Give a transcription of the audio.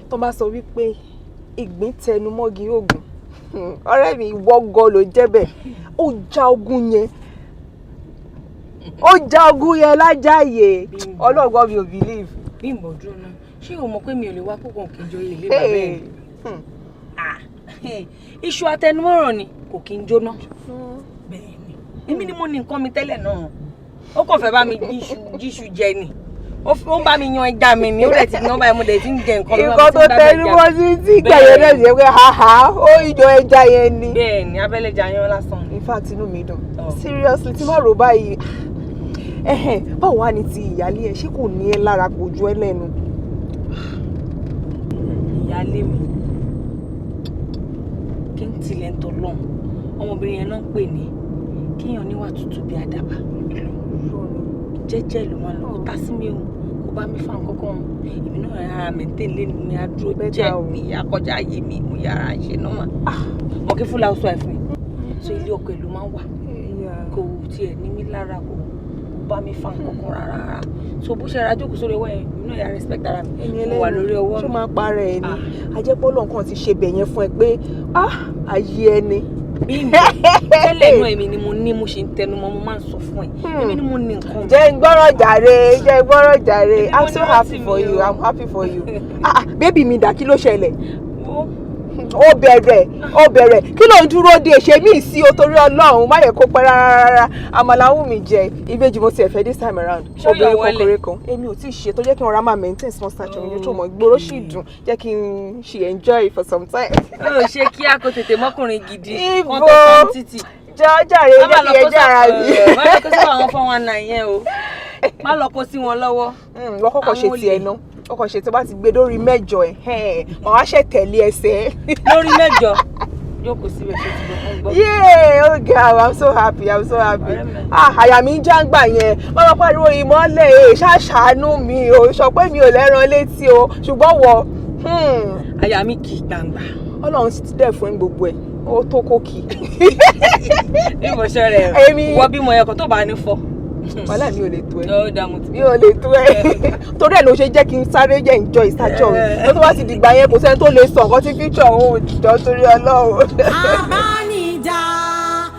tó bá sọ wípé ìgbín tẹnu mọ́gi ogun ọ̀rẹ́ mi ìwọ́gọ́ ló jẹ́ bẹ́ẹ̀ ó já ogun yẹn lájàyè ọlọ́gbọ́n mi ò believe. Bímbọ́ dúró náà ṣé o mọ̀ pé mi ò lè wá púpọ̀ kí n jọ ilé bàbá ẹ̀ iṣu atẹnumọ́ràn ni kò kí n jóná bẹ́ẹ̀ ni èmi ni mo ní nǹkan mi tẹ́lẹ̀ náà ó kàn fẹ́ bá mi jíṣu jẹ ni ó ń bá mi yan ẹja mi ni ó dẹ̀ ti yan báyìí mo dẹ̀ ti ń jẹ nǹkan mi. nǹkan tó tẹnu mọ́ sí tí gbẹ̀yẹ náà ṣe pé haha ó ìjọ ẹja yẹn ni. bẹ́ẹ̀ ni abẹ́lẹ́jà yan lásán ni. in fact inú mi dùn seriously tí má rò báyìí báwo wá ní ti ìyálé ẹ ṣé kò ní ẹ lára kò ju ẹ lẹ́nu. ìyálé mi kí n tilẹ̀ ń tọ́ lọ́hùn ọmọbìnrin yẹn náà ń pè ní kíyàn níwà tútù bí àdàbà jẹ́jẹ́ ló máa lọ kó tá sí mi o kó bá mi fa nǹkan kan èmi náà ara maintain lé mi adúró jẹ́ mi akọjá ayé mi mo yára ṣe náà mọ̀ kí fúnra oṣù ẹ̀fìn so ilé ọkọ ìlú máa ń wà kò tiẹ̀ ní mi lára kò bá mi fa nǹkan kan rárá so bó ṣe ra jókòó sórí ọwọ́ yẹn èmi náà yà respect ara mi mo wà lórí ọwọ́ mi. ṣé máa parẹ́ ẹ ni ajẹ́pọ́lọ́ nǹkan ti ṣe bẹ̀yẹn fún ẹ pé ayé ẹni. tẹ́lẹ̀ inú èmi ni mo ní mo ṣe ń tẹnu mọ́ mo máa ń sọ fún ẹ èmi ni mo ní nǹkan. jẹ́ ń gbọ́rọ̀ jàre I'm so happy for you I'm happy for you. bébì mi dà kí ló ṣẹlẹ̀ ó bẹ̀rẹ̀ kí ló ń dúró de ṣe mí sí o torí Ọlọ́run má yẹ kó pẹ́ rárá àmàlà wù mí jẹ ìbejì mo ti ẹ̀fẹ́ this time around obìnrin kòkòrè kan èmi ò tí ì ṣe tó jẹ́ kí n ra máa maintain small stature mi tó mọ̀ ìgboro sì dùn jẹ́ kí n ṣe enjoy for some time. ó ṣe kí a kò tètè mọ́kùnrin gidi wọ́n tó kàn títì. jàre jẹ́ kí ẹ jára mi. má lọ kó sí àwọn 419 yẹn o má lọ kó sí wọn lọ́wọ́. wọ́n kọ́kọ́ ṣe tiẹ̀ náà ọkọ̀ ṣe tó bá ti gbé lórí 8 wọ́n wá ṣe tẹ̀lé ẹsẹ̀. lórí 8 jókòó síbẹ̀ ṣe ti gbọ́. oh girl I'm so happy àyà mi ń jáǹgbà yẹn wọ́n lọ pariwo ìmọ́lẹ̀ ṣàṣàánú mi o sọ pé mi ò lẹ́ran létí o ṣùgbọ́n wọ. àyà mi kì í gbangba. Ọlọ́run ti dẹ̀ fún gbogbo ẹ̀ ó tó kó kì í. bí mo ṣe rẹ̀ wọ́n bímọ ẹ̀kọ́ tó bá ní fọ́. wàhálà mi ò lè tó ẹ mi ò lè tó ẹ torí ẹ ló ṣe jẹ́ kí n sáré jẹ́ enjoy ìsájọ́ rẹ̀ tó bá ti dìgbà yẹn kò sẹ́ni tó lè sọ nǹkan tí future òun ò jọ torí Ọlọ́run.